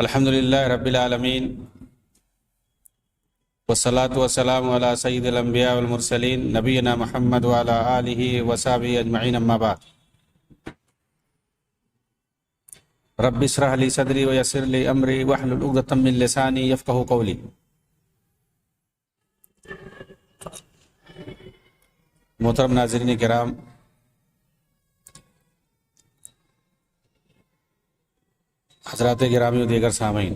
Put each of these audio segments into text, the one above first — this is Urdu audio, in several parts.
الحمدللہ رب العالمین والصلاة والسلام علی سید الانبیاء والمرسلین نبینا محمد وعلی آلہ وصحبہ اجمعین اما بعد۔ رب اشرح لی صدری ویسر لی امری واحلل عقدۃ من لسانی یفقہوا قولی۔ محترم ناظرین کرام، حضرات گرامی و دیگر سامعین،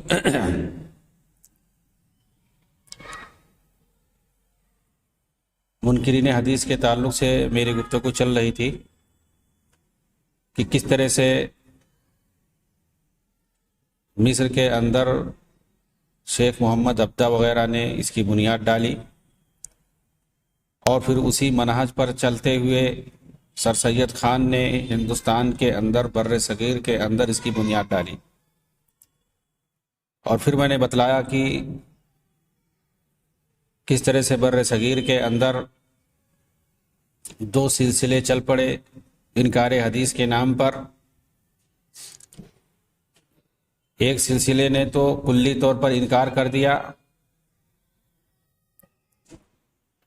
منکرین حدیث کے تعلق سے میری گفتگو چل رہی تھی کہ کس طرح سے مصر کے اندر شیخ محمد عبدہ وغیرہ نے اس کی بنیاد ڈالی اور پھر اسی منہج پر چلتے ہوئے سر سید خان نے ہندوستان کے اندر بر صغیر کے اندر اس کی بنیاد ڈالی۔ اور پھر میں نے بتلایا کہ کس طرح سے بر صغیر کے اندر دو سلسلے چل پڑے انکار حدیث کے نام پر۔ ایک سلسلے نے تو کلی طور پر انکار کر دیا،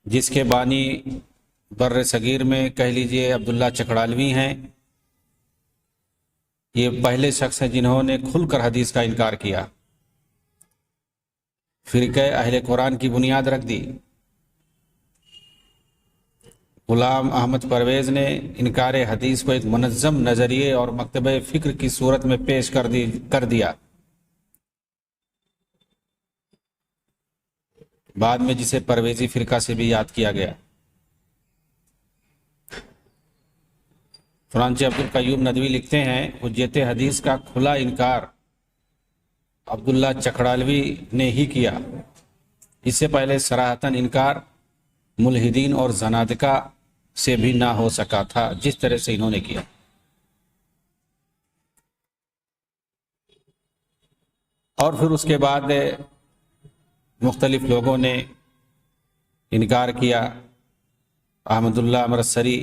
جس کے بانی بر صغیر میں کہہ لیجئے عبداللہ چکڑالوی ہیں۔ یہ پہلے شخص ہیں جنہوں نے کھل کر حدیث کا انکار کیا، فرقہ اہل قرآن کی بنیاد رکھ دی۔ غلام احمد پرویز نے انکار حدیث کو ایک منظم نظریے اور مکتبہ فکر کی صورت میں پیش کر دیا، بعد میں جسے پرویزی فرقہ سے بھی یاد کیا گیا۔ چنانچہ عبدالقیوم ندوی لکھتے ہیں، حجت حدیث کا کھلا انکار عبداللہ چکڑالوی نے ہی کیا، اس سے پہلے صراحتاً انکار ملحدین اور زنادقہ سے بھی نہ ہو سکا تھا جس طرح سے انہوں نے کیا۔ اور پھر اس کے بعد مختلف لوگوں نے انکار کیا۔ احمد اللہ امرتسری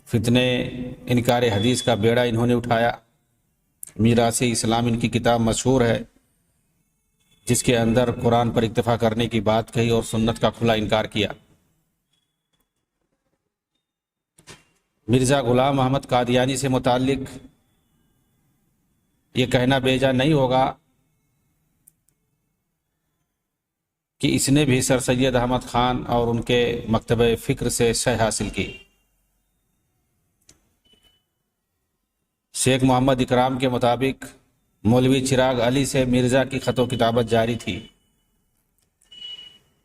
فتنے انکار حدیث کا بیڑا انہوں نے اٹھایا۔ میراث اسلام ان کی کتاب مشہور ہے، جس کے اندر قرآن پر اکتفا کرنے کی بات کہی اور سنت کا کھلا انکار کیا۔ مرزا غلام احمد قادیانی سے متعلق یہ کہنا بیجا نہیں ہوگا کہ اس نے بھی سر سید احمد خان اور ان کے مکتبہ فکر سے شہ حاصل کی۔ شیخ محمد اکرام کے مطابق مولوی چراغ علی سے مرزا کی خط و کتابت جاری تھی۔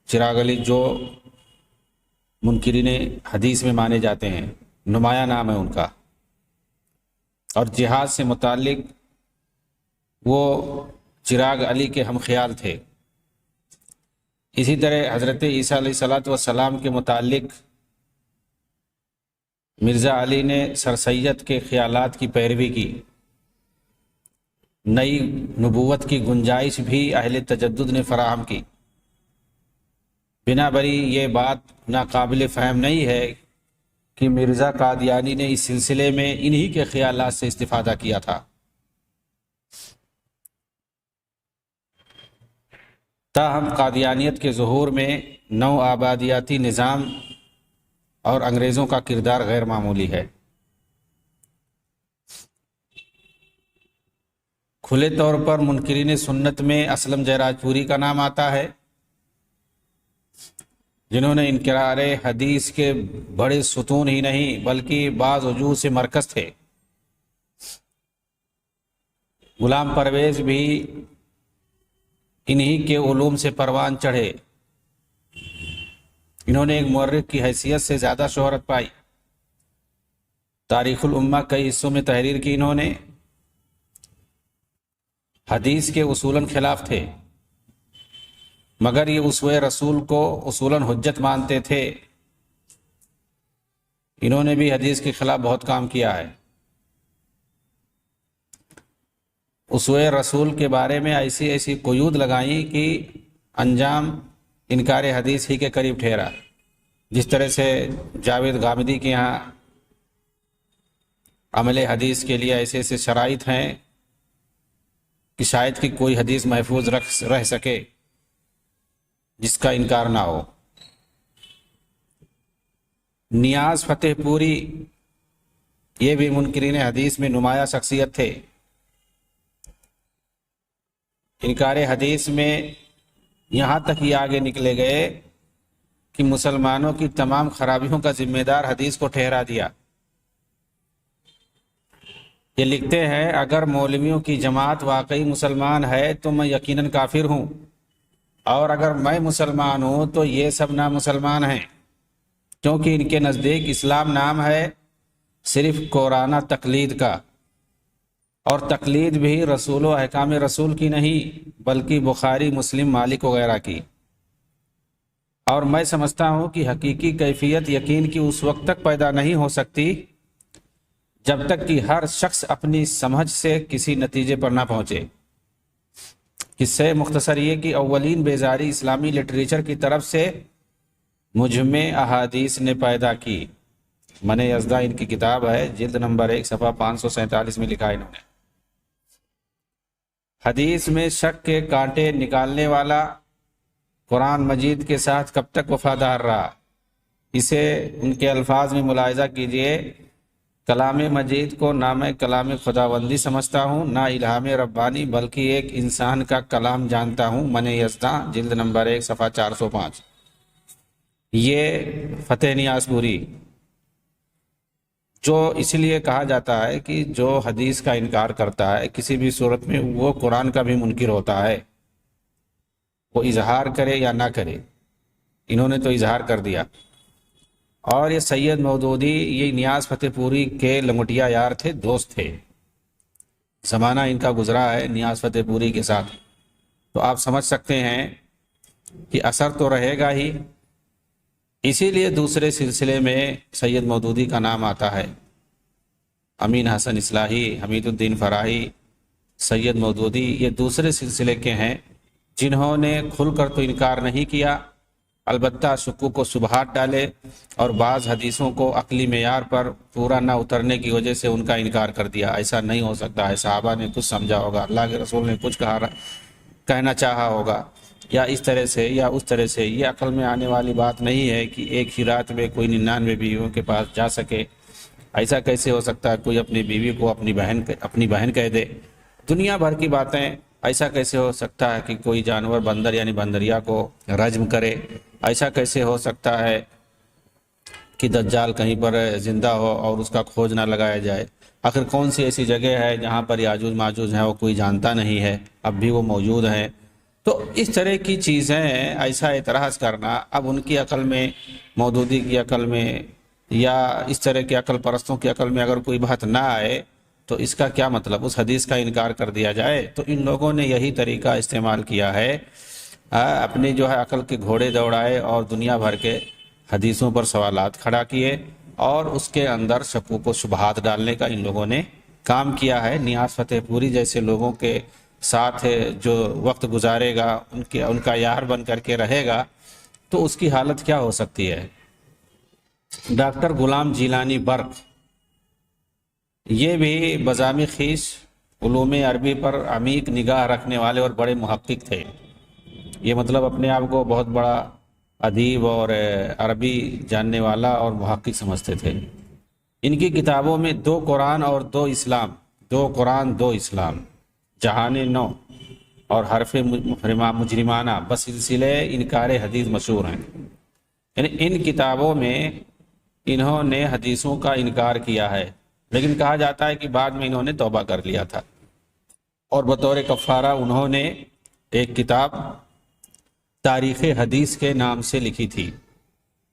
چراغ علی جو منکرین حدیث میں مانے جاتے ہیں، نمایاں نام ہے ان کا، اور جہاد سے متعلق وہ چراغ علی کے ہم خیال تھے۔ اسی طرح حضرت عیسیٰ علیہ السلام کے متعلق مرزا علی نے سر سید کے خیالات کی پیروی کی۔ نئی نبوت کی گنجائش بھی اہل تجدد نے فراہم کی۔ بنا بری یہ بات ناقابل فہم نہیں ہے کہ مرزا قادیانی نے اس سلسلے میں انہی کے خیالات سے استفادہ کیا تھا۔ تاہم قادیانیت کے ظہور میں نو آبادیاتی نظام اور انگریزوں کا کردار غیر معمولی ہے۔ کھلے طور پر منکرین سنت میں اسلم جیراج پوری کا نام آتا ہے، جنہوں نے انکار حدیث کے بڑے ستون ہی نہیں بلکہ بعض وجوہ سے مرکز تھے۔ غلام پرویز بھی انہی کے علوم سے پروان چڑھے۔ انہوں نے ایک مورخ کی حیثیت سے زیادہ شہرت پائی۔ تاریخ الامہ کئی حصوں میں تحریر کی انہوں نے۔ حدیث کے اصولاً خلاف تھے، مگر یہ اسوہ رسول کو اصولاً حجت مانتے تھے۔ انہوں نے بھی حدیث کے خلاف بہت کام کیا ہے۔ اسوہ رسول کے بارے میں ایسی قیود لگائیں کہ انجام انکار حدیث ہی کے قریب ٹھہرا۔ جس طرح سے جاوید غامدی کے یہاں عمل حدیث کے لیے ایسے شرائط ہیں کہ شاید کہ کوئی حدیث محفوظ رہ سکے جس کا انکار نہ ہو۔ نیاز فتح پوری یہ بھی منکرین حدیث میں نمایاں شخصیت تھے۔ انکار حدیث میں یہاں تک یہ آگے نکلے گئے کہ مسلمانوں کی تمام خرابیوں کا ذمہ دار حدیث کو ٹھہرا دیا۔ یہ لکھتے ہیں اگر مولویوں کی جماعت واقعی مسلمان ہے تو میں یقیناً کافر ہوں، اور اگر میں مسلمان ہوں تو یہ سب نامسلمان ہیں، کیونکہ ان کے نزدیک اسلام نام ہے صرف قرآن تقلید کا، اور تقلید بھی رسول و احکام رسول کی نہیں بلکہ بخاری، مسلم، مالک وغیرہ کی۔ اور میں سمجھتا ہوں کہ حقیقی کیفیت یقین کی اس وقت تک پیدا نہیں ہو سکتی جب تک کہ ہر شخص اپنی سمجھ سے کسی نتیجے پر نہ پہنچے۔ قصہ مختصر یہ کہ اولین بیزاری اسلامی لٹریچر کی طرف سے مجمع احادیث نے پیدا کی۔ من یزدہ ان کی کتاب ہے، جلد نمبر 1 صفحہ 547 میں لکھا ہے انہوں نے۔ حدیث میں شک کے کانٹے نکالنے والا قرآن مجید کے ساتھ کب تک وفادار رہا؟ اسے ان کے الفاظ میں ملاحظہ کیجئے۔ کلام مجید کو نہ میں کلام خداوندی سمجھتا ہوں، نہ الہام ربانی، بلکہ ایک انسان کا کلام جانتا ہوں۔ من یزدہ جلد نمبر 1 صفحہ 405۔ یہ فتح نیاز پوری، جو اس لیے کہا جاتا ہے کہ جو حدیث کا انکار کرتا ہے کسی بھی صورت میں وہ قرآن کا بھی منکر ہوتا ہے، وہ اظہار کرے یا نہ کرے۔ انہوں نے تو اظہار کر دیا۔ اور یہ سید مودودی یہ نیاز فتح پوری کے لنگوٹیا یار تھے، دوست تھے، زمانہ ان کا گزرا ہے نیاز فتح پوری کے ساتھ، تو آپ سمجھ سکتے ہیں کہ اثر تو رہے گا ہی۔ اسی لیے دوسرے سلسلے میں سید مودودی کا نام آتا ہے۔ امین حسن اصلاحی، حمید الدین فراہی، سید مودودی یہ دوسرے سلسلے کے ہیں جنہوں نے کھل کر تو انکار نہیں کیا، البتہ شکوک و شبہات ڈالے اور بعض حدیثوں کو عقلی معیار پر پورا نہ اترنے کی وجہ سے ان کا انکار کر دیا۔ ایسا نہیں ہو سکتا ہے، صحابہ نے کچھ سمجھا ہوگا، اللہ کے رسول نے کچھ کہنا چاہا ہوگا، یا اس طرح سے یا اس طرح سے۔ یہ عقل میں آنے والی بات نہیں ہے کہ ایک ہی رات میں کوئی 99 بیویوں کے پاس جا سکے۔ ایسا کیسے ہو سکتا ہے؟ کوئی اپنی بیوی کو اپنی بہن کہہ دے، دنیا بھر کی باتیں۔ ایسا کیسے ہو سکتا ہے کہ کوئی جانور بندر یعنی بندریا کو رجم کرے؟ ایسا کیسے ہو سکتا ہے کہ دجال کہیں پر زندہ ہو اور اس کا کھوج نہ لگایا جائے؟ آخر کون سی ایسی جگہ ہے جہاں پر یاجوج ماجوج ہیں وہ کوئی جانتا نہیں ہے، اب بھی وہ موجود ہیں؟ تو اس طرح کی چیزیں ایسا اعتراض کرنا، اب ان کی عقل میں، مودودی کی عقل میں، یا اس طرح کے عقل پرستوں کی عقل میں اگر کوئی بات نہ آئے تو اس کا کیا مطلب؟ اس حدیث کا انکار کر دیا جائے؟ تو ان لوگوں نے یہی طریقہ استعمال کیا ہے، اپنی جو ہے عقل کے گھوڑے دوڑائے اور دنیا بھر کے حدیثوں پر سوالات کھڑا کیے اور اس کے اندر شکوک و شبہات ڈالنے کا ان لوگوں نے کام کیا ہے۔ نیاز فتح پوری جیسے لوگوں کے ساتھ جو وقت گزارے گا، ان کا یار بن کر کے رہے گا، تو اس کی حالت کیا ہو سکتی ہے؟ ڈاکٹر غلام جیلانی برق یہ بھی بزامی خیش علوم عربی پر عمیق نگاہ رکھنے والے اور بڑے محقق تھے۔ یہ مطلب اپنے آپ کو بہت بڑا ادیب اور عربی جاننے والا اور محقق سمجھتے تھے۔ ان کی کتابوں میں 2 قرآن اور 2 اسلام، 2 قرآن 2 اسلام، جہان نو اور حرف مجرمانہ بسلسلہ انکار حدیث مشہور ہیں۔ یعنی ان کتابوں میں انہوں نے حدیثوں کا انکار کیا ہے، لیکن کہا جاتا ہے کہ بعد میں انہوں نے توبہ کر لیا تھا، اور بطور کفارہ انہوں نے ایک کتاب تاریخ حدیث کے نام سے لکھی تھی،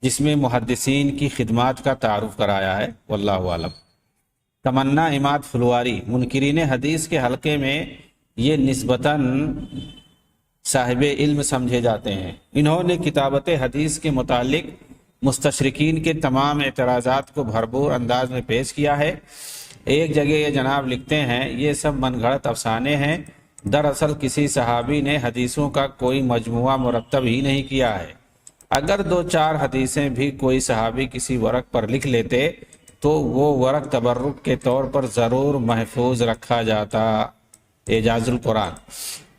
جس میں محدثین کی خدمات کا تعارف کرایا ہے۔ واللہ اعلم۔ تمنا عماد فلواری منکرین حدیث کے حلقے میں یہ نسبتاً صاحب علم سمجھے جاتے ہیں۔ انہوں نے کتابت حدیث کے متعلق مستشرقین کے تمام اعتراضات کو بھرپور انداز میں پیش کیا ہے۔ ایک جگہ یہ جناب لکھتے ہیں یہ سب من گھڑت افسانے ہیں، دراصل کسی صحابی نے حدیثوں کا کوئی مجموعہ مرتب ہی نہیں کیا ہے۔ اگر 2-4 حدیثیں بھی کوئی صحابی کسی ورق پر لکھ لیتے تو وہ ورق تبرک کے طور پر ضرور محفوظ رکھا جاتا۔ اعجاز القرآن.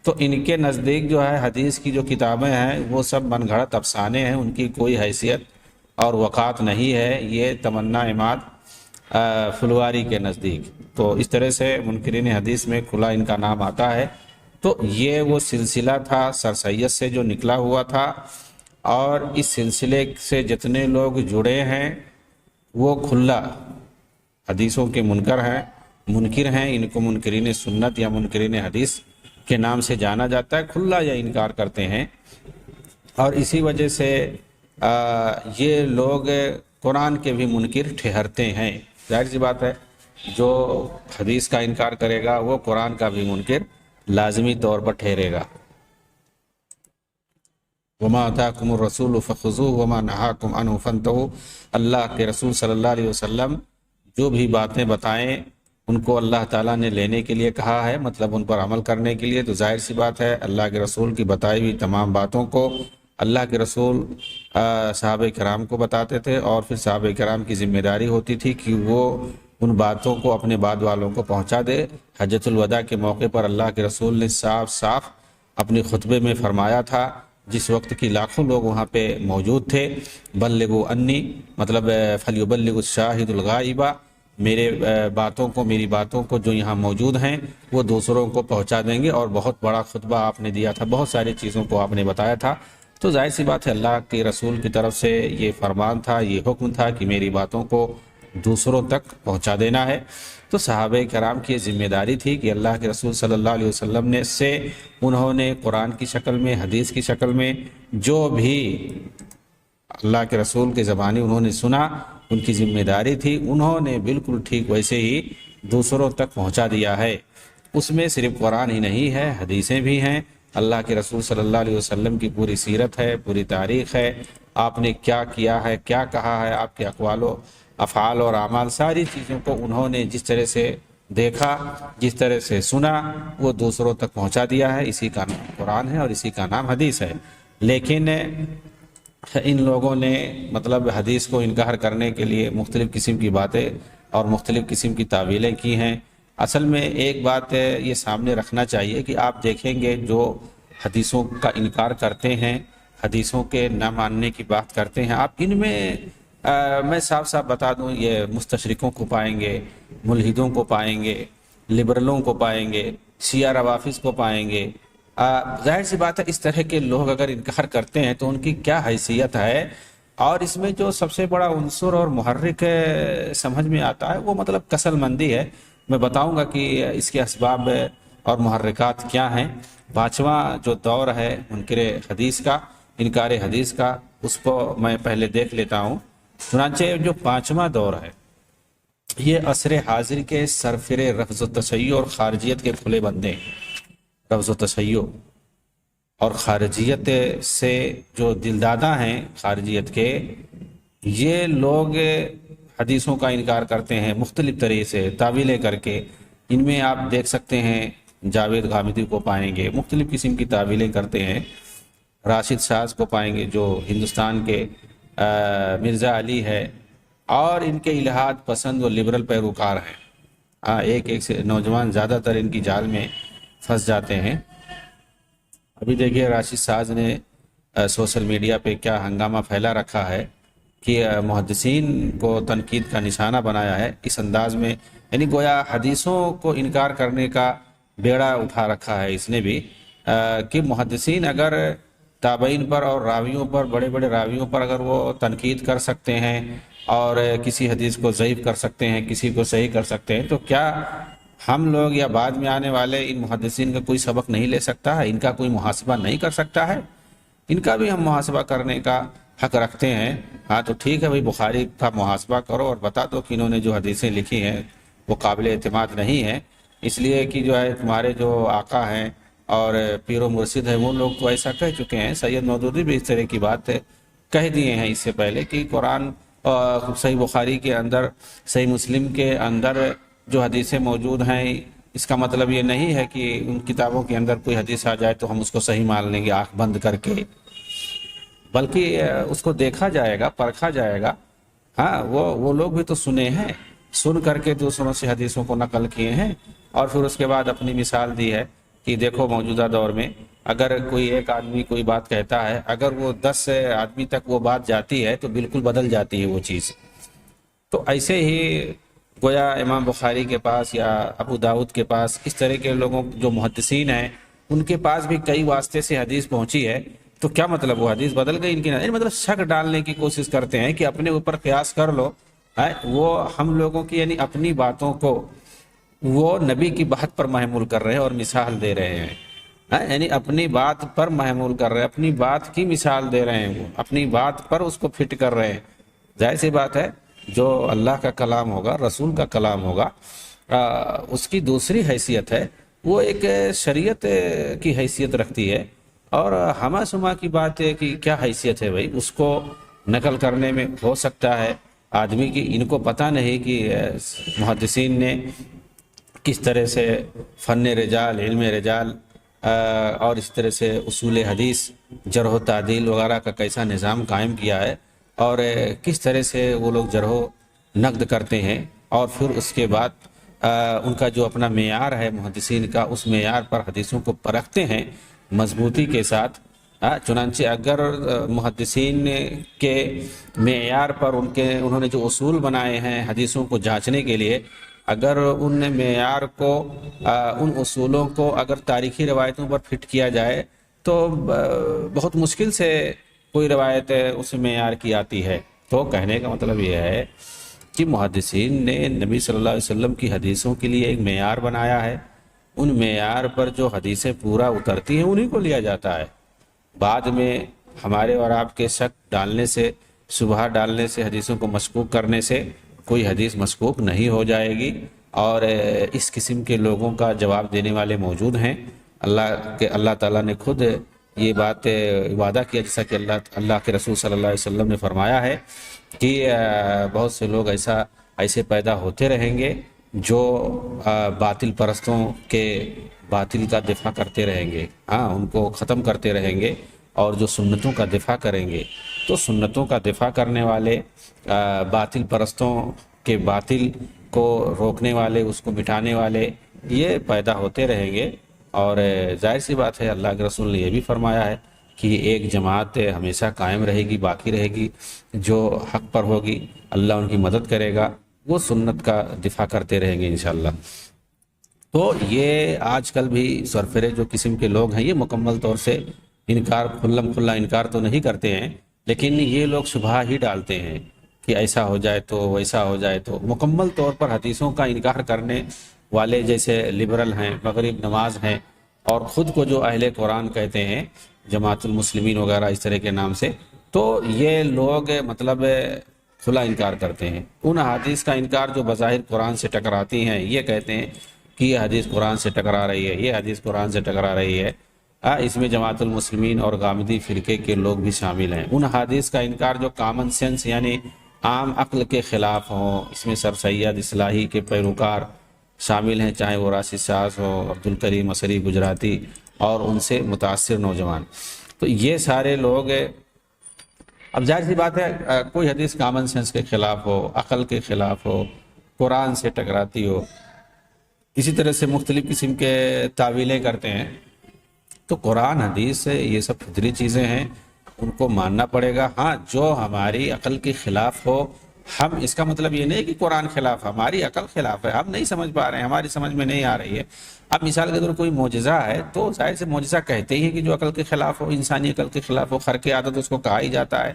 تو ان کے نزدیک جو ہے حدیث کی جو کتابیں ہیں وہ سب من گھڑت افسانے ہیں، ان کی کوئی حیثیت اور وقعت نہیں ہے، یہ تمنا عماد فلواری کے نزدیک. تو اس طرح سے منکرین حدیث میں کھلا ان کا نام آتا ہے. تو یہ وہ سلسلہ تھا سر سید سے جو نکلا ہوا تھا، اور اس سلسلے سے جتنے لوگ جڑے ہیں وہ کھلا حدیثوں کے منکر ہیں. ان کو منکرین سنت یا منکرین حدیث کے نام سے جانا جاتا ہے، کھلا یا انکار کرتے ہیں. اور اسی وجہ سے یہ لوگ قرآن کے بھی منکر ٹھہرتے ہیں. ظاہر سی بات ہے، جو حدیث کا انکار کرے گا وہ قرآن کا بھی منکر لازمی طور پر ٹھہرے گا. وما آتاکم الرسول فخذوہ وما نہاکم عنہ فانتہوا. اللہ کے رسول صلی اللہ علیہ وسلم جو بھی باتیں بتائیں ان کو اللہ تعالیٰ نے لینے کے لیے کہا ہے، مطلب ان پر عمل کرنے کے لیے. تو ظاہر سی بات ہے اللہ کے رسول کی بتائی ہوئی تمام باتوں کو اللہ کے رسول صحابہ کرام کو بتاتے تھے، اور پھر صحابہ کرام کی ذمہ داری ہوتی تھی کہ وہ ان باتوں کو اپنے بعد والوں کو پہنچا دے. حجۃ الوداع کے موقع پر اللہ کے رسول نے صاف صاف اپنے خطبے میں فرمایا تھا، جس وقت کی لاکھوں لوگ وہاں پہ موجود تھے، بلغوا انی، مطلب فلیبلغ الشاہد الغائبہ، میری باتوں کو جو یہاں موجود ہیں وہ دوسروں کو پہنچا دیں گے. اور بہت بڑا خطبہ آپ نے دیا تھا، بہت ساری چیزوں کو آپ نے بتایا تھا. تو ظاہر سی بات ہے اللہ کے رسول کی طرف سے یہ فرمان تھا، یہ حکم تھا کہ میری باتوں کو دوسروں تک پہنچا دینا ہے. تو صحابہ کرام کی ذمہ داری تھی کہ اللہ کے رسول صلی اللہ علیہ وسلم انہوں نے قرآن کی شکل میں، حدیث کی شکل میں جو بھی اللہ کے رسول کے زبانی انہوں نے سنا، ان کی ذمہ داری تھی انہوں نے بالکل ٹھیک ویسے ہی دوسروں تک پہنچا دیا ہے. اس میں صرف قرآن ہی نہیں ہے، حدیثیں بھی ہیں، اللہ کے رسول صلی اللہ علیہ وسلم کی پوری سیرت ہے، پوری تاریخ ہے، آپ نے کیا کیا ہے، کیا کہا ہے، آپ کے اقوال و افعال اور اعمال، ساری چیزوں کو انہوں نے جس طرح سے دیکھا، جس طرح سے سنا، وہ دوسروں تک پہنچا دیا ہے. اسی کا نام قرآن ہے اور اسی کا نام حدیث ہے. لیکن ان لوگوں نے مطلب حدیث کو انکار کرنے کے لیے مختلف قسم کی باتیں اور مختلف قسم کی تعویلیں کی ہیں. اصل میں ایک بات یہ سامنے رکھنا چاہیے کہ آپ دیکھیں گے جو حدیثوں کا انکار کرتے ہیں، حدیثوں کے نہ ماننے کی بات کرتے ہیں، آپ ان میں میں صاف صاف بتا دوں، یہ مستشرقوں کو پائیں گے، ملحدوں کو پائیں گے، لبرلوں کو پائیں گے، شیعہ روافظ کو پائیں گے. ظاہر سی بات ہے اس طرح کے لوگ اگر انکار کرتے ہیں تو ان کی کیا حیثیت ہے. اور اس میں جو سب سے بڑا عنصر اور محرک سمجھ میں آتا ہے وہ مطلب کسل مندی ہے. میں بتاؤں گا کہ اس کے اسباب اور محرکات کیا ہیں. 5واں جو دور ہے منکر حدیث کا، انکار حدیث کا، اس کو میں پہلے دیکھ لیتا ہوں. چنانچہ جو 5واں دور ہے یہ عصر حاضر کے سرفر رفض و تشیع اور خارجیت کے کھلے بندے ہیں. رفض و تشیع اور خارجیت سے جو دلدادہ ہیں خارجیت کے، یہ لوگ حدیثوں کا انکار کرتے ہیں مختلف طریقے سے تعویلیں کر کے. ان میں آپ دیکھ سکتے ہیں جاوید غامدی کو پائیں گے، مختلف قسم کی تعویلیں کرتے ہیں. راشد شاذ کو پائیں گے جو ہندوستان کے مرزا علی ہے، اور ان کے الہاد پسند و لبرل پیروکار ہیں. ایک سے نوجوان زیادہ تر ان کی جال میں پھنس جاتے ہیں. ابھی دیکھیے راشد شاذ نے سوشل میڈیا پہ کیا ہنگامہ پھیلا رکھا ہے کہ محدثین کو تنقید کا نشانہ بنایا ہے اس انداز میں، یعنی گویا حدیثوں کو انکار کرنے کا بیڑا اٹھا رکھا ہے اس نے بھی، کہ محدثین اگر تابعین پر اور راویوں پر، بڑے بڑے راویوں پر اگر وہ تنقید کر سکتے ہیں اور کسی حدیث کو ضعیف کر سکتے ہیں، کسی کو صحیح کر سکتے ہیں، تو کیا ہم لوگ یا بعد میں آنے والے ان محدثین کا کوئی سبق نہیں لے سکتا ہے؟ ان کا کوئی محاسبہ نہیں کر سکتا ہے؟ ان کا بھی ہم محاسبہ کرنے کا حق رکھتے ہیں. تو ٹھیک ہے بھائی، بخاری کا محاسبہ کرو اور بتا دو کہ انہوں نے جو حدیثیں لکھی ہیں وہ قابل اعتماد نہیں ہیں، اس لیے کہ جو ہے تمہارے جو آقا ہیں اور پیر و مرشد ہیں وہ لوگ تو ایسا کہہ چکے ہیں. سید مودودی بھی اس طرح کی بات کہہ دیے ہیں اس سے پہلے کہ قرآن صحیح بخاری کے اندر، صحیح مسلم کے اندر جو حدیثیں موجود ہیں، اس کا مطلب یہ نہیں ہے کہ ان کتابوں کے اندر کوئی حدیث آ جائے تو ہم اس کو صحیح مان لیں گے آنکھ بند کر کے، بلکہ اس کو دیکھا جائے گا، پرکھا جائے گا. وہ لوگ بھی تو سنے ہیں، سن کر کے دوسروں سے حدیثوں کو نقل کیے ہیں. اور پھر اس کے بعد اپنی مثال دی ہے کہ دیکھو موجودہ دور میں اگر کوئی ایک آدمی کوئی بات کہتا ہے، اگر وہ 10 آدمی تک وہ بات جاتی ہے تو بالکل بدل جاتی ہے وہ چیز۔ تو ایسے ہی گویا امام بخاری کے پاس یا ابو داؤد کے پاس اس طرح کے لوگوں جو محدثین ہیں ان کے پاس بھی کئی واسطے سے حدیث پہنچی ہے، تو کیا مطلب وہ حدیث بدل گئی ان کی؟ نہیں، مطلب شک ڈالنے کی کوشش کرتے ہیں کہ اپنے اوپر قیاس کر لو۔ وہ ہم لوگوں کی یعنی اپنی باتوں کو وہ نبی کی بات پر محمول کر رہے ہیں اور مثال دے رہے ہیں، یعنی اپنی بات پر محمول کر رہے ہیں، اپنی بات کی مثال دے رہے ہیں، وہ اپنی بات پر اس کو فٹ کر رہے ہیں۔ ظاہر سی بات ہے جو اللہ کا کلام ہوگا، رسول کا کلام ہوگا، اس کی دوسری حیثیت ہے، وہ ایک شریعت کی حیثیت رکھتی ہے، اور ہمہ سما کی بات ہے کہ کیا حیثیت ہے بھائی، اس کو نقل کرنے میں ہو سکتا ہے آدمی کی، ان کو پتہ نہیں کہ محدثین نے کس طرح سے فن رجال، علم رجال اور اس طرح سے اصول حدیث، جرح و تعدیل وغیرہ کا کیسا نظام قائم کیا ہے، اور کس طرح سے وہ لوگ جرح و نقد کرتے ہیں، اور پھر اس کے بعد ان کا جو اپنا معیار ہے محدثین کا، اس معیار پر حدیثوں کو پرکھتے ہیں مضبوطی کے ساتھ۔ چنانچہ اگر محدثین کے معیار پر انہوں نے جو اصول بنائے ہیں حدیثوں کو جانچنے کے لیے، اگر ان معیار کو، ان اصولوں کو اگر تاریخی روایتوں پر فٹ کیا جائے تو بہت مشکل سے کوئی روایت اس معیار کی آتی ہے۔ تو کہنے کا مطلب یہ ہے کہ محدثین نے نبی صلی اللہ علیہ وسلم کی حدیثوں کے لیے ایک معیار بنایا ہے، ان معیار پر جو حدیثیں پورا اترتی ہیں انہی کو لیا جاتا ہے۔ بعد میں ہمارے اور آپ کے شک ڈالنے سے، شبہہ ڈالنے سے، حدیثوں کو مشکوک کرنے سے کوئی حدیث مشکوک نہیں ہو جائے گی، اور اس قسم کے لوگوں کا جواب دینے والے موجود ہیں۔ اللہ تعالیٰ نے خود یہ بات وعدہ کیا، جیسا کہ اللہ کے رسول صلی اللہ علیہ وسلم نے فرمایا ہے کہ بہت سے لوگ ایسے پیدا ہوتے رہیں گے جو باطل پرستوں کے باطل کا دفاع کرتے رہیں گے، ان کو ختم کرتے رہیں گے، اور جو سنتوں کا دفاع کریں گے، تو سنتوں کا دفاع کرنے والے، باطل پرستوں کے باطل کو روکنے والے، اس کو مٹانے والے، یہ پیدا ہوتے رہیں گے۔ اور ظاہر سی بات ہے اللہ کے رسول نے یہ بھی فرمایا ہے کہ ایک جماعت ہمیشہ قائم رہے گی، باقی رہے گی، جو حق پر ہوگی اللہ ان کی مدد کرے گا، وہ سنت کا دفاع کرتے رہیں گے انشاءاللہ۔ تو یہ آج کل بھی سرفرے جو قسم کے لوگ ہیں، یہ مکمل طور سے انکار، کھلم کھلا انکار تو نہیں کرتے ہیں، لیکن یہ لوگ شبہہ ہی ڈالتے ہیں کہ ایسا ہو جائے تو ویسا ہو جائے تو۔ مکمل طور پر حدیثوں کا انکار کرنے والے جیسے لبرل ہیں، مغرب نواز ہیں، اور خود کو جو اہل قرآن کہتے ہیں، جماعت المسلمین وغیرہ اس طرح کے نام سے، تو یہ لوگ مطلب کھلا انکار کرتے ہیں۔ ان حدیث کا انکار جو بظاہر قرآن سے ٹکراتی ہیں، یہ کہتے ہیں کہ یہ حدیث قرآن سے ٹکرا رہی ہے، یہ حدیث قرآن سے ٹکرا رہی ہے، اس میں جماعت المسلمین اور غامدی فرقے کے لوگ بھی شامل ہیں۔ ان حدیث کا انکار جو کامن سینس یعنی عام عقل کے خلاف ہوں، اس میں سر سید اصلاحی کے پیروکار شامل ہیں، چاہے وہ راشد شاز ہو، عبدالکریم اثری گجراتی اور ان سے متاثر نوجوان، تو یہ سارے لوگ، اب ظاہر سی بات ہے کوئی حدیث کامن سینس کے خلاف ہو، عقل کے خلاف ہو، قرآن سے ٹکراتی ہو، اسی طرح سے مختلف قسم کے تعویلیں کرتے ہیں، تو قرآن حدیث سے یہ سب فطری چیزیں ہیں، ان کو ماننا پڑے گا۔ ہاں جو ہماری عقل کے خلاف ہو، ہم اس کا مطلب یہ نہیں کہ قرآن خلاف، ہماری عقل خلاف ہے، ہم نہیں سمجھ پا رہے ہیں، ہماری سمجھ میں نہیں آ رہی ہے۔ اب مثال کے طور کوئی معجزہ ہے تو ظاہر سے معجزہ کہتے ہی ہیں کہ جو عقل کے خلاف ہو، انسانی عقل کے خلاف ہو، خرق عادت اس کو کہا ہی جاتا ہے۔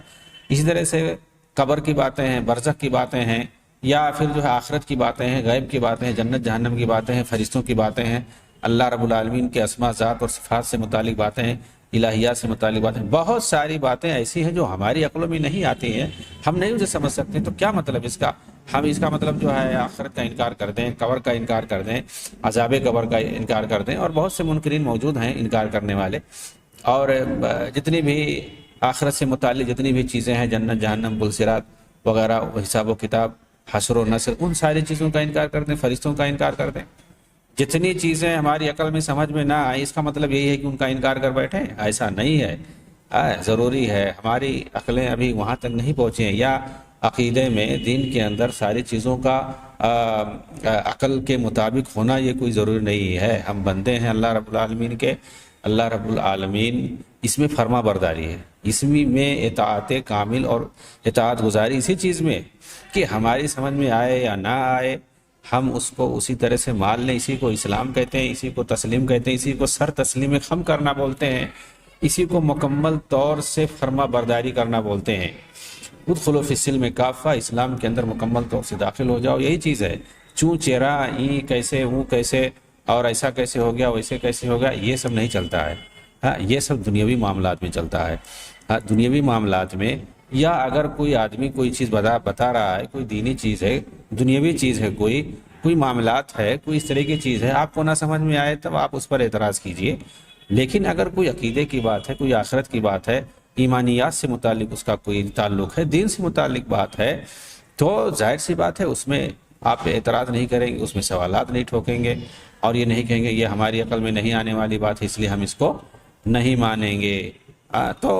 اسی طرح سے قبر کی باتیں ہیں، برزخ کی باتیں ہیں، یا پھر جو ہے آخرت کی باتیں ہیں، غیب کی باتیں ہیں، جنت جہنم کی باتیں ہیں، فرشتوں کی باتیں ہیں، اللہ رب العالمین کے اسماء، ذات اور صفات سے متعلق باتیں ہیں، الہیات سے متعلق باتیں، بہت ساری باتیں ایسی ہیں جو ہماری عقلوں میں نہیں آتی ہیں، ہم نہیں اسے سمجھ سکتے۔ تو کیا مطلب اس کا؟ ہم اس کا مطلب جو ہے آخرت کا انکار کر دیں، قبر کا انکار کر دیں، عذاب قبر کا انکار کر دیں، اور بہت سے منکرین موجود ہیں انکار کرنے والے، اور جتنی بھی آخرت سے متعلق جتنی بھی چیزیں ہیں، جنت جہنم پلصراط وغیرہ، حساب و کتاب، حشر و نشر، ان ساری چیزوں کا انکار کر دیں، فرشتوں کا انکار کر دیں۔ جتنی چیزیں ہماری عقل میں سمجھ میں نہ آئیں، اس کا مطلب یہی ہے کہ ان کا انکار کر بیٹھیں، ایسا نہیں ہے۔ ضروری ہے، ہماری عقلیں ابھی وہاں تک نہیں پہنچی ہیں، یا عقیدے میں، دین کے اندر ساری چیزوں کا عقل کے مطابق ہونا یہ کوئی ضروری نہیں ہے. ہم بندے ہیں اللہ رب العالمین کے. اللہ رب العالمین اس میں فرما برداری ہے، اس میں اطاعت کامل اور اطاعت گزاری اسی چیز میں کہ ہماری سمجھ میں آئے یا نہ آئے ہم اس کو اسی طرح سے مان لیں. اسی کو اسلام کہتے ہیں، اسی کو تسلیم کہتے ہیں، اسی کو سر تسلیم خم کرنا بولتے ہیں، اسی کو مکمل طور سے فرما برداری کرنا بولتے ہیں. ادخلوا فی السلم کافہ، اسلام کے اندر مکمل طور سے داخل ہو جاؤ. یہی چیز ہے. چوں چیرا این کیسے وہ کیسے اور ایسا کیسے ہو گیا ویسے کیسے ہو گیا، یہ سب نہیں چلتا ہے. ہاں، یہ سب دنیاوی معاملات میں چلتا ہے. ہاں، دنیاوی معاملات میں یا اگر کوئی آدمی کوئی چیز بتا رہا ہے، کوئی دینی چیز ہے، دنیاوی چیز ہے، کوئی معاملات ہے، کوئی اس طرح کی چیز ہے، آپ کو نہ سمجھ میں آئے تب آپ اس پر اعتراض کیجئے. لیکن اگر کوئی عقیدے کی بات ہے، کوئی آخرت کی بات ہے، ایمانیات سے متعلق اس کا کوئی تعلق ہے، دین سے متعلق بات ہے، تو ظاہر سی بات ہے اس میں آپ اعتراض نہیں کریں گے، اس میں سوالات نہیں ٹھوکیں گے اور یہ نہیں کہیں گے یہ ہماری عقل میں نہیں آنے والی بات ہے اس لیے ہم اس کو نہیں مانیں گے. تو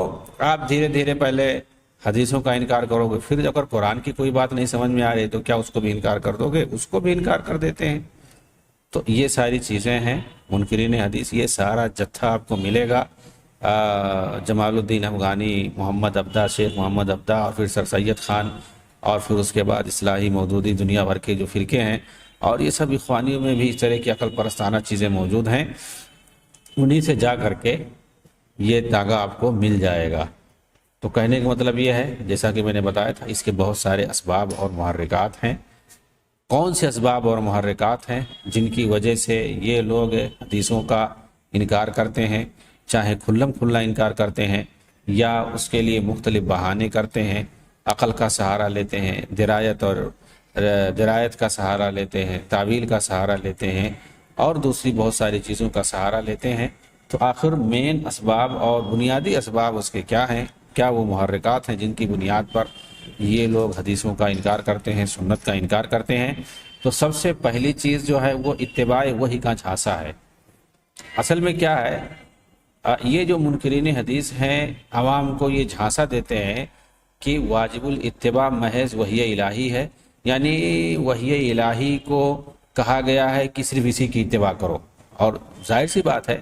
آپ دھیرے دھیرے پہلے حدیثوں کا انکار کرو گے، پھر اگر قرآن کی کوئی بات نہیں سمجھ میں آ رہی تو کیا اس کو بھی انکار کر دو گے؟ اس کو بھی انکار کر دیتے ہیں. تو یہ ساری چیزیں ہیں منکرین حدیث. یہ سارا جتھا آپ کو ملے گا جمال الدین افغانی، محمد ابدا، شیخ محمد ابدا اور پھر سر سید خان اور پھر اس کے بعد اصلاحی مودودی، دنیا بھر کے جو فرقے ہیں اور یہ سب اخوانیوں میں بھی اس طرح کی عقل پرستانہ چیزیں موجود ہیں. انہی سے جا کر کے یہ داغا آپ کو مل جائے گا. تو کہنے کا مطلب یہ ہے جیسا کہ میں نے بتایا تھا اس کے بہت سارے اسباب اور محرکات ہیں. کون سے اسباب اور محرکات ہیں جن کی وجہ سے یہ لوگ حدیثوں کا انکار کرتے ہیں، چاہے کھلم کھلا انکار کرتے ہیں یا اس کے لیے مختلف بہانے کرتے ہیں، عقل کا سہارا لیتے ہیں، درایت کا سہارا لیتے ہیں، تعویل کا سہارا لیتے ہیں اور دوسری بہت ساری چیزوں کا سہارا لیتے ہیں. تو آخر مین اسباب اور بنیادی اسباب اس کے کیا ہیں؟ کیا وہ محرکات ہیں جن کی بنیاد پر یہ لوگ حدیثوں کا انکار کرتے ہیں، سنت کا انکار کرتے ہیں؟ تو سب سے پہلی چیز جو ہے وہ اتباع وحی کا جھانسا ہے. اصل میں کیا ہے، یہ جو منکرین حدیث ہیں عوام کو یہ جھانسا دیتے ہیں کہ واجب الاتباع محض وحی الہی ہے، یعنی وحی الہی کو کہا گیا ہے کہ صرف اسی کی اتباع کرو. اور ظاہر سی بات ہے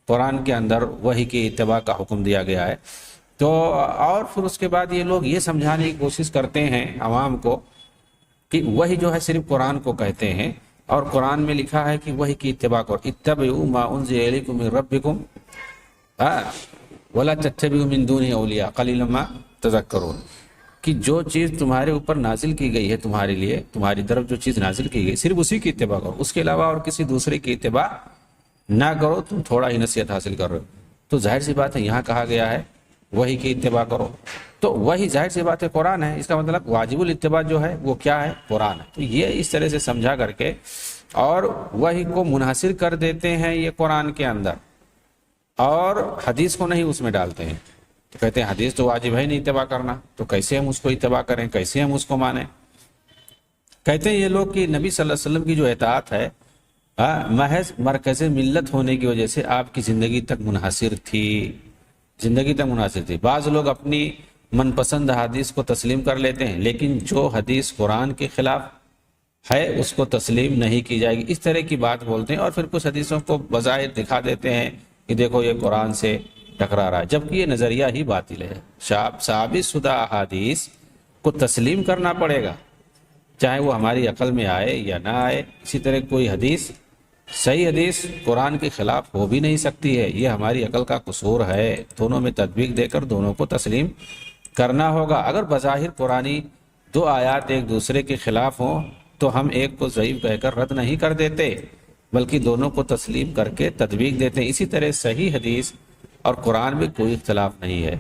قرآن کے اندر وحی کی اتباع کا حکم دیا گیا ہے. تو اور پھر اس کے بعد یہ لوگ یہ سمجھانے کی کوشش کرتے ہیں عوام کو کہ وحی جو ہے صرف قرآن کو کہتے ہیں اور قرآن میں لکھا ہے کہ وحی کی اتباع کرو. اتبعوا ما انزل الیکم من ربکم ولا تتبعوا من دونہ اولیاء قلیلا ما تذکرون، کہ جو چیز تمہارے اوپر نازل کی گئی ہے تمہارے لیے، تمہاری طرف جو چیز نازل کی گئی صرف اسی کی اتباع کرو، اس کے علاوہ اور کسی دوسرے کی اتباع نہ کرو، تم تھوڑا ہی نصیحت حاصل کر رہے ہو. تو ظاہر سی بات ہے یہاں کہا گیا ہے وحی کی اتباع کرو، تو وہی ظاہر سی بات ہے قرآن ہے. اس کا مطلب واجب الاتباع جو ہے وہ کیا ہے؟ قرآن ہے. تو یہ اس طرح سے سمجھا کر کے اور وحی کو منحصر کر دیتے ہیں یہ قرآن کے اندر اور حدیث کو نہیں اس میں ڈالتے ہیں. تو کہتے ہیں حدیث تو واجب ہے نہیں اتباع کرنا، تو کیسے ہم اس کو اتباع کریں، کیسے ہم اس کو مانیں؟ کہتے ہیں یہ لوگ کہ نبی صلی اللہ علیہ وسلم کی جو اطاعت ہے محض مرکز ملت ہونے کی وجہ سے آپ کی زندگی تک منحصر تھی، زندگی تک منحصر تھی. بعض لوگ اپنی من پسند حدیث کو تسلیم کر لیتے ہیں لیکن جو حدیث قرآن کے خلاف ہے اس کو تسلیم نہیں کی جائے گی، اس طرح کی بات بولتے ہیں اور پھر کچھ حدیثوں کو بظاہر دکھا دیتے ہیں کہ دیکھو یہ قرآن سے ٹکرا رہا ہے، جبکہ یہ نظریہ ہی باطل ہے. ثابت شدہ احادیث کو تسلیم کرنا پڑے گا چاہے وہ ہماری عقل میں آئے یا نہ آئے. اسی طرح کوئی حدیث، صحیح حدیث قرآن کے خلاف ہو بھی نہیں سکتی ہے، یہ ہماری عقل کا قصور ہے. دونوں میں تطبیق دے کر دونوں کو تسلیم کرنا ہوگا. اگر بظاہر قرآنی دو آیات ایک دوسرے کے خلاف ہوں تو ہم ایک کو ضعیف کہہ کر رد نہیں کر دیتے بلکہ دونوں کو تسلیم کر کے تطبیق دیتے ہیں. اسی طرح صحیح حدیث اور قرآن میں کوئی اختلاف نہیں ہے.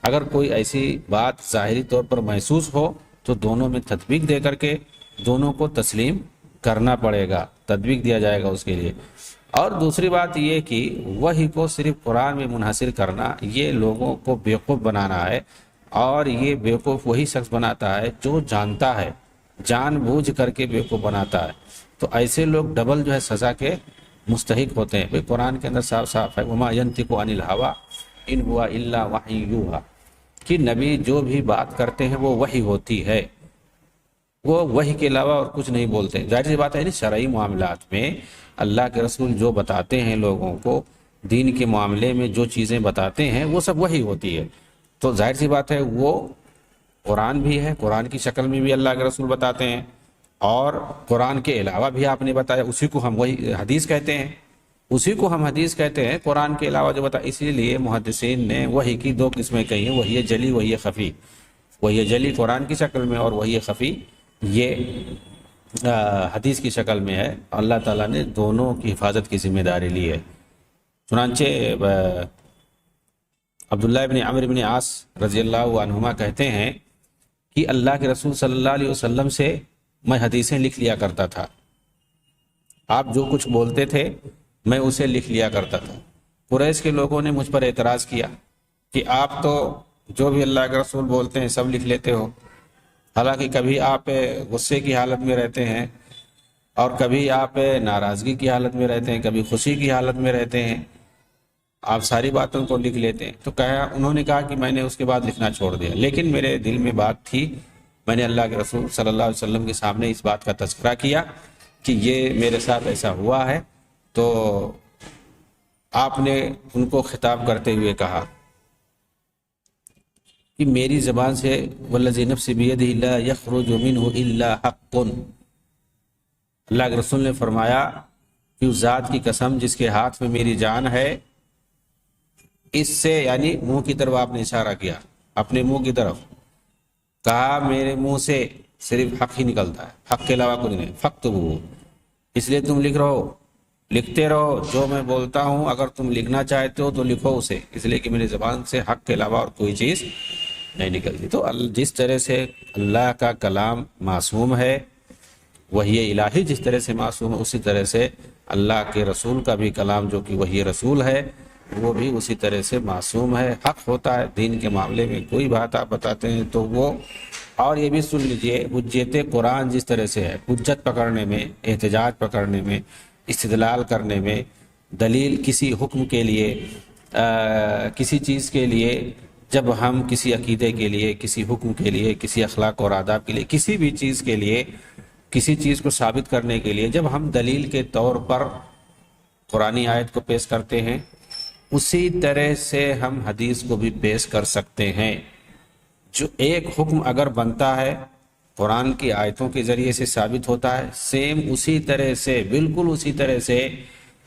اگر کوئی ایسی بات ظاہری طور پر محسوس ہو تو دونوں میں تطبیق دے کر کے دونوں کو تسلیم کرنا پڑے گا، تطبیق دیا جائے گا اس کے لیے. اور دوسری بات یہ کہ وحی کو صرف قرآن میں منحصر کرنا یہ لوگوں کو بیوقوف بنانا ہے اور یہ بیوقوف وہی شخص بناتا ہے جو جانتا ہے، جان بوجھ کر کے بیوقوف بناتا ہے. تو ایسے لوگ ڈبل جو ہے سزا کے مستحق ہوتے ہیں. بھئی قرآن کے اندر صاف صاف ہے وما ينطق عن الهوى ان هو الا وحی یوحی، کہ نبی جو بھی بات کرتے ہیں وہ وحی ہوتی ہے. وہ وحی کے علاوہ اور کچھ نہیں بولتے. ظاہر سی بات ہے شرعی معاملات میں اللہ کے رسول جو بتاتے ہیں لوگوں کو، دین کے معاملے میں جو چیزیں بتاتے ہیں وہ سب وحی ہوتی ہے. تو ظاہر سی بات ہے وہ قرآن بھی ہے، قرآن کی شکل میں بھی اللہ کے رسول بتاتے ہیں، اور قرآن کے علاوہ بھی آپ نے بتایا، اسی کو ہم وہی حدیث کہتے ہیں، اسی کو ہم حدیث کہتے ہیں. قرآن کے علاوہ جو بتا، اسی لیے محدثین نے وحی کی دو قسمیں کہی ہیں، وحی جلی، وحی خفی. وحی جلی قرآن کی شکل میں، اور وحی خفی یہ حدیث کی شکل میں ہے. اللہ تعالیٰ نے دونوں کی حفاظت کی ذمہ داری لی ہے. چنانچہ عبداللہ ابن عمرو بن عاص رضی اللہ عنہما کہتے ہیں کہ اللہ کے رسول صلی اللہ علیہ وسلم سے میں حدیثیں لکھ لیا کرتا تھا. آپ جو کچھ بولتے تھے میں اسے لکھ لیا کرتا تھا. قریش کے لوگوں نے مجھ پر اعتراض کیا کہ آپ تو جو بھی اللہ کے رسول بولتے ہیں سب لکھ لیتے ہو، حالانکہ کبھی آپ غصے کی حالت میں رہتے ہیں اور کبھی آپ ناراضگی کی حالت میں رہتے ہیں، کبھی خوشی کی حالت میں رہتے ہیں، آپ ساری باتوں کو لکھ لیتے ہیں. تو انہوں نے کہا کہ میں نے اس کے بعد لکھنا چھوڑ دیا، لیکن میرے دل میں بات تھی. میں نے اللہ کے رسول صلی اللہ علیہ وسلم کے سامنے اس بات کا تذکرہ کیا کہ یہ میرے ساتھ ایسا ہوا ہے. تو آپ نے ان کو خطاب کرتے ہوئے کہا کہ میری زبان سے والذی نفسی بیدہ لا یخرج منہ الا حق. اللہ کے رسول نے فرمایا کہ اس ذات کی قسم جس کے ہاتھ میں میری جان ہے، اس سے، یعنی منہ کی طرف آپ نے اشارہ کیا، اپنے منہ کی طرف کہا میرے منہ سے صرف حق ہی نکلتا ہے، حق کے علاوہ کچھ نہیں. فاکتبوہ، اس لیے تم لکھتے رہو جو میں بولتا ہوں. اگر تم لکھنا چاہتے ہو تو لکھو اسے، اس لیے کہ میری زبان سے حق کے علاوہ اور کوئی چیز نہیں نکلتی. تو جس طرح سے اللہ کا کلام معصوم ہے، وحی الہی جس طرح سے معصوم ہے، اسی طرح سے اللہ کے رسول کا بھی کلام جو کہ وحی رسول ہے وہ بھی اسی طرح سے معصوم ہے. حق ہوتا ہے دین کے معاملے میں، کوئی بات آپ بتاتے ہیں تو وہ. اور یہ بھی سن لیجئے، حجت قرآن جس طرح سے ہے، حجت پکڑنے میں، احتجاج پکڑنے میں، استدلال کرنے میں، دلیل کسی حکم کے لیے، کسی چیز کے لیے، جب ہم کسی عقیدے کے لیے، کسی حکم کے لیے، کسی اخلاق اور آداب کے لیے، کسی بھی چیز کے لیے، کسی چیز کو ثابت کرنے کے لیے جب ہم دلیل کے طور پر قرآنی آیت کو پیش کرتے ہیں، اسی طرح سے ہم حدیث کو بھی پیش کر سکتے ہیں. جو ایک حکم اگر بنتا ہے قرآن کی آیتوں کے ذریعے سے ثابت ہوتا ہے، سیم اسی طرح سے، بالکل اسی طرح سے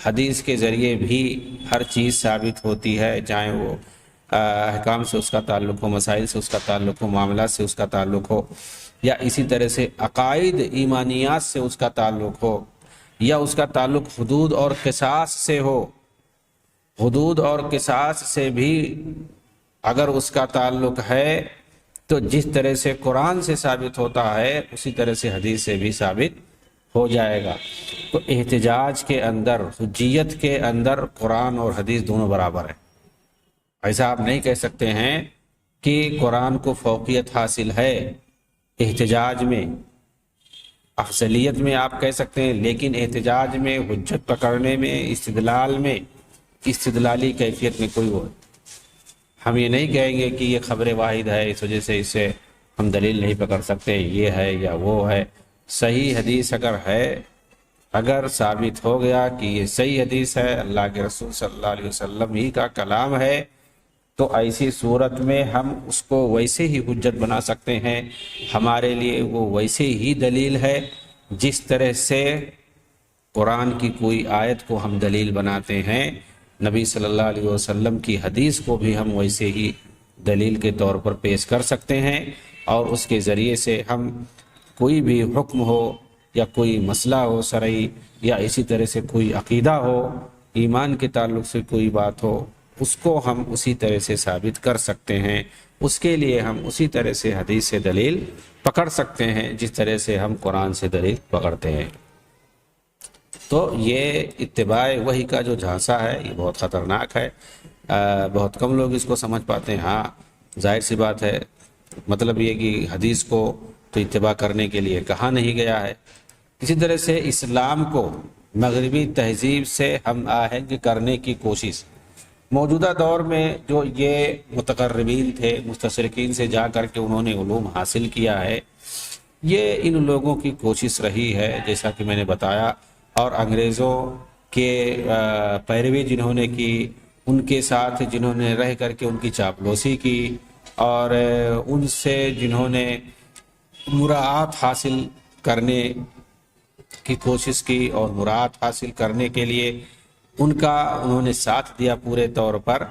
حدیث کے ذریعے بھی ہر چیز ثابت ہوتی ہے، چاہے وہ احکام سے اس کا تعلق ہو، مسائل سے اس کا تعلق ہو، معاملات سے اس کا تعلق ہو، یا اسی طرح سے عقائد ایمانیات سے اس کا تعلق ہو، یا اس کا تعلق حدود اور قصاص سے ہو. حدود اور قصاص سے بھی اگر اس کا تعلق ہے تو جس طرح سے قرآن سے ثابت ہوتا ہے اسی طرح سے حدیث سے بھی ثابت ہو جائے گا. تو احتجاج کے اندر، حجیت کے اندر قرآن اور حدیث دونوں برابر ہیں. ایسا آپ نہیں کہہ سکتے ہیں کہ قرآن کو فوقیت حاصل ہے احتجاج میں، افضلیت میں آپ کہہ سکتے ہیں، لیکن احتجاج میں، حجت پکڑنے میں، استدلال میں، استدلالی کیفیت میں کوئی وہ. ہم یہ نہیں کہیں گے کہ یہ خبر واحد ہے اس وجہ سے اسے ہم دلیل نہیں پکڑ سکتے، یہ ہے یا وہ ہے. صحیح حدیث اگر ہے، اگر ثابت ہو گیا کہ یہ صحیح حدیث ہے، اللہ کے رسول صلی اللہ علیہ وسلم ہی کا کلام ہے، تو ایسی صورت میں ہم اس کو ویسے ہی حجت بنا سکتے ہیں. ہمارے لیے وہ ویسے ہی دلیل ہے جس طرح سے قرآن کی کوئی آیت کو ہم دلیل بناتے ہیں، نبی صلی اللہ علیہ وسلم کی حدیث کو بھی ہم ویسے ہی دلیل کے طور پر پیش کر سکتے ہیں، اور اس کے ذریعے سے ہم کوئی بھی حکم ہو یا کوئی مسئلہ ہو شرعی، یا اسی طرح سے کوئی عقیدہ ہو، ایمان کے تعلق سے کوئی بات ہو، اس کو ہم اسی طرح سے ثابت کر سکتے ہیں. اس کے لیے ہم اسی طرح سے حدیث سے دلیل پکڑ سکتے ہیں جس طرح سے ہم قرآن سے دلیل پکڑتے ہیں. تو یہ اتباع وحی کا جو جھانسا ہے یہ بہت خطرناک ہے. بہت کم لوگ اس کو سمجھ پاتے ہیں. ہاں ظاہر سی بات ہے، مطلب یہ کہ حدیث کو تو اتباع کرنے کے لیے کہا نہیں گیا ہے. اسی طرح سے اسلام کو مغربی تہذیب سے ہم آہنگ کرنے کی کوشش، موجودہ دور میں جو یہ متقربین تھے، مستشرقین سے جا کر کے انہوں نے علوم حاصل کیا ہے، یہ ان لوگوں کی کوشش رہی ہے جیسا کہ میں نے بتایا، اور انگریزوں کے پیروی جنہوں نے کی، ان کے ساتھ جنہوں نے رہ کر کے ان کی چاپلوسی کی، اور ان سے جنہوں نے مراعات حاصل کرنے کی کوشش کی اور مراعات حاصل کرنے کے لیے انہوں نے ساتھ دیا پورے طور پر،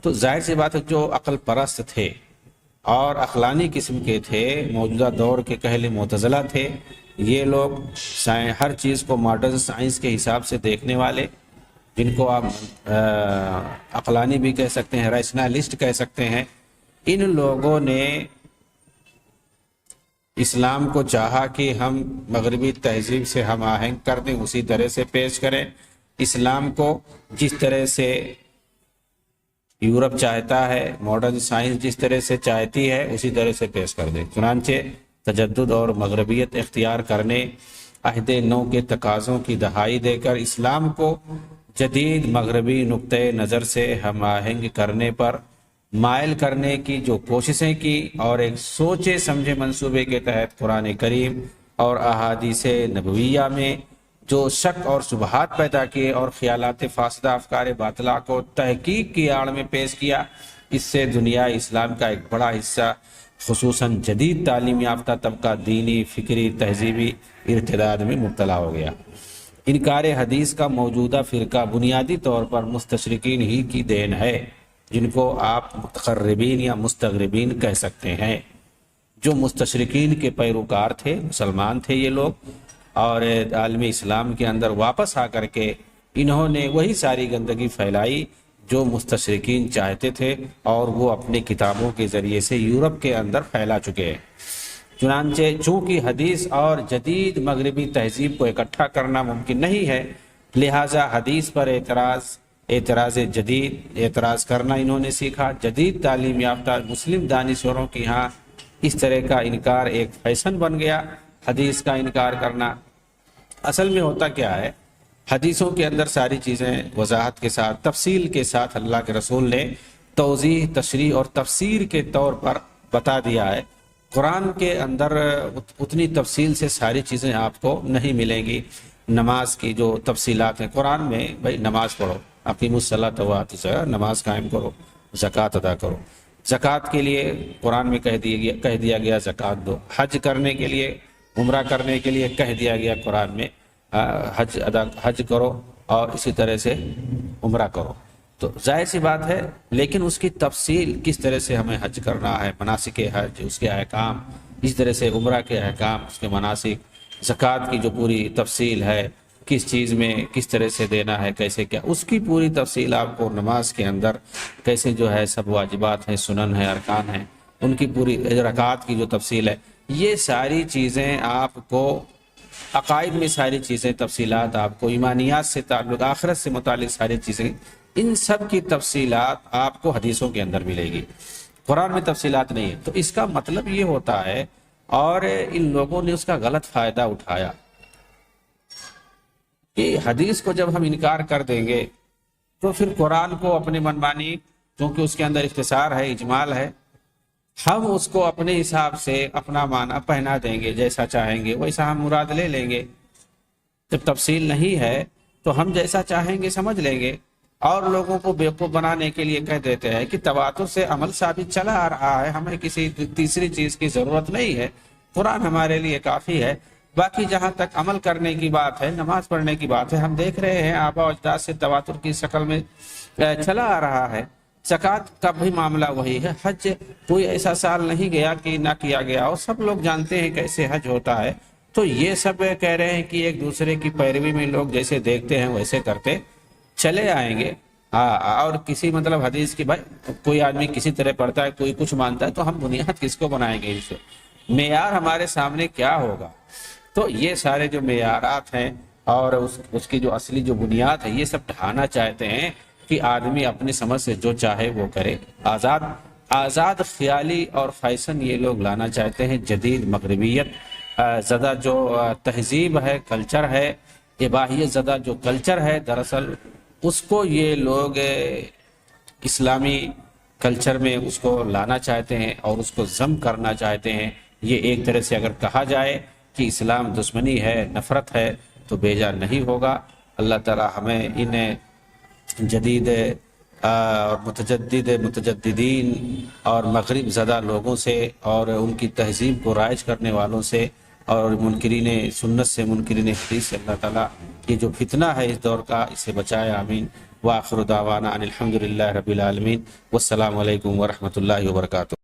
تو ظاہر سی بات ہے جو عقل پرست تھے اور عقلانی قسم کے تھے، موجودہ دور کے کہل معتزلہ تھے، یہ لوگ ہر چیز کو ماڈرن سائنس کے حساب سے دیکھنے والے، جن کو آپ عقلانی بھی کہہ سکتے ہیں، ریشنلسٹ کہہ سکتے ہیں، ان لوگوں نے اسلام کو چاہا کہ ہم مغربی تہذیب سے ہم آہنگ کر دیں، اسی طرح سے پیش کریں، اسلام کو جس طرح سے یورپ چاہتا ہے، ماڈرن سائنس جس طرح سے چاہتی ہے، اسی طرح سے پیش کر دیں۔ چنانچہ تجدد اور مغربیت اختیار کرنے، عہد نو کے تقاضوں کی دہائی دے کر اسلام کو جدید مغربی نقطۂ نظر سے ہم آہنگ کرنے پر مائل کرنے کی جو کوششیں کی، اور ایک سوچے سمجھے منصوبے کے تحت قرآن کریم اور احادیث نبویہ میں جو شک اور شبہات پیدا کیے اور خیالات فاسدہ افکار باطلہ کو تحقیق کی آڑ میں پیش کیا، اس سے دنیا اسلام کا ایک بڑا حصہ خصوصاً جدید تعلیم یافتہ طبقہ دینی، فکری، تہذیبی ارتداد میں مبتلا ہو گیا۔ انکار حدیث کا موجودہ فرقہ بنیادی طور پر مستشرقین ہی کی دین ہے، جن کو آپ متقربین یا مستغربین کہہ سکتے ہیں، جو مستشرقین کے پیروکار تھے، مسلمان تھے یہ لوگ، اور عالم اسلام کے اندر واپس آ کر کے انہوں نے وہی ساری گندگی پھیلائی جو مستشرقین چاہتے تھے، اور وہ اپنی کتابوں کے ذریعے سے یورپ کے اندر پھیلا چکے ہیں۔ چنانچہ چونکہ حدیث اور جدید مغربی تہذیب کو اکٹھا کرنا ممکن نہیں ہے، لہٰذا حدیث پر اعتراض جدید اعتراض کرنا انہوں نے سیکھا۔ جدید تعلیم یافتہ مسلم دانشوروں کی ہاں اس طرح کا انکار ایک فیشن بن گیا، حدیث کا انکار کرنا۔ اصل میں ہوتا کیا ہے، حدیثوں کے اندر ساری چیزیں وضاحت کے ساتھ، تفصیل کے ساتھ اللہ کے رسول نے توضیح، تشریح اور تفسیر کے طور پر بتا دیا ہے۔ قرآن کے اندر اتنی تفصیل سے ساری چیزیں آپ کو نہیں ملیں گی۔ نماز کی جو تفصیلات ہیں قرآن میں، بھائی نماز پڑھو، اقیموا الصلاۃ وآتوا الزکاۃ، نماز قائم کرو، زکوٰۃ ادا کرو۔ زکوٰۃ کے لیے قرآن میں کہہ دیا گیا زکوٰۃ دو۔ حج کرنے کے لیے، عمرہ کرنے کے لیے کہہ دیا گیا قرآن میں حج کرو، اور اسی طرح سے عمرہ کرو۔ تو ظاہر سی بات ہے، لیکن اس کی تفصیل کس طرح سے ہمیں حج کرنا ہے، مناسک حج، اس کے احکام، اس طرح سے عمرہ کے احکام، اس کے مناسک، زکوٰۃ کی جو پوری تفصیل ہے، کس چیز میں کس طرح سے دینا ہے، کیسے کیا، اس کی پوری تفصیل آپ کو نماز کے اندر کیسے جو ہے سب واجبات ہیں، سنن ہیں، ارکان ہیں، ان کی پوری رکعات کی جو تفصیل ہے، یہ ساری چیزیں آپ کو عقائد میں، ساری چیزیں تفصیلات آپ کو، ایمانیات سے تعلق، آخرت سے متعلق ساری چیزیں، ان سب کی تفصیلات آپ کو حدیثوں کے اندر ملے گی، قرآن میں تفصیلات نہیں ہے۔ تو اس کا مطلب یہ ہوتا ہے، اور ان لوگوں نے اس کا غلط فائدہ اٹھایا کہ حدیث کو جب ہم انکار کر دیں گے تو پھر قرآن کو اپنے منمانی، کیونکہ اس کے اندر اختصار ہے، اجمال ہے، ہم اس کو اپنے حساب سے اپنا معنی پہنا دیں گے، جیسا چاہیں گے ویسا ہم مراد لے لیں گے۔ جب تفصیل نہیں ہے تو ہم جیسا چاہیں گے سمجھ لیں گے، اور لوگوں کو بیوقوف بنانے کے لیے کہہ دیتے ہیں کہ تواتر سے عمل ثابت چلا آ رہا ہے، ہمیں کسی تیسری چیز کی ضرورت نہیں ہے، قرآن ہمارے لیے کافی ہے۔ باقی جہاں تک عمل کرنے کی بات ہے، نماز پڑھنے کی بات ہے، ہم دیکھ رہے ہیں آباء و اجداد سے تواتر کی شکل میں چلا آ رہا ہے۔ زکوٰۃ کا بھی معاملہ وہی ہے۔ حج کوئی ایسا سال نہیں گیا کہ نہ کیا گیا، اور سب لوگ جانتے ہیں کیسے حج ہوتا ہے۔ تو یہ سب کہہ رہے ہیں کہ ایک دوسرے کی پیروی میں لوگ جیسے دیکھتے ہیں ویسے کرتے چلے آئیں گے۔ اور کسی مطلب حدیث کی، بھائی کوئی آدمی کسی طرح پڑھتا ہے، کوئی کچھ مانتا ہے، تو ہم بنیاد کس کو بنائیں گے؟ اسے معیار ہمارے سامنے کیا ہوگا؟ تو یہ سارے جو معیارات ہیں اور اس کی جو اصلی جو بنیاد ہے، یہ سب ڈھانا چاہتے ہیں کہ آدمی اپنی سمجھ سے جو چاہے وہ کرے۔ آزاد خیالی اور فیشن یہ لوگ لانا چاہتے ہیں، جدید مغربیت زدہ جو تہذیب ہے، کلچر ہے، اباحیت زدہ جو کلچر ہے، دراصل اس کو یہ لوگ اسلامی کلچر میں اس کو لانا چاہتے ہیں اور اس کو ضم کرنا چاہتے ہیں یہ ایک طرح سے اگر کہا جائے کہ اسلام دشمنی ہے، نفرت ہے، تو بیجا نہیں ہوگا۔ اللہ تعالی ہمیں ان جدید اور متجددین اور مغرب زدہ لوگوں سے اور ان کی تہذیب کو رائج کرنے والوں سے اور منکرین سنت سے، منکرین حدیث سے اللہ تعالیٰ یہ جو فتنہ ہے اس دور کا، اسے بچائے، آمین۔ وآخر دعوانا ان الحمدللہ رب العالمین، والسلام علیکم ورحمۃ اللہ وبرکاتہ۔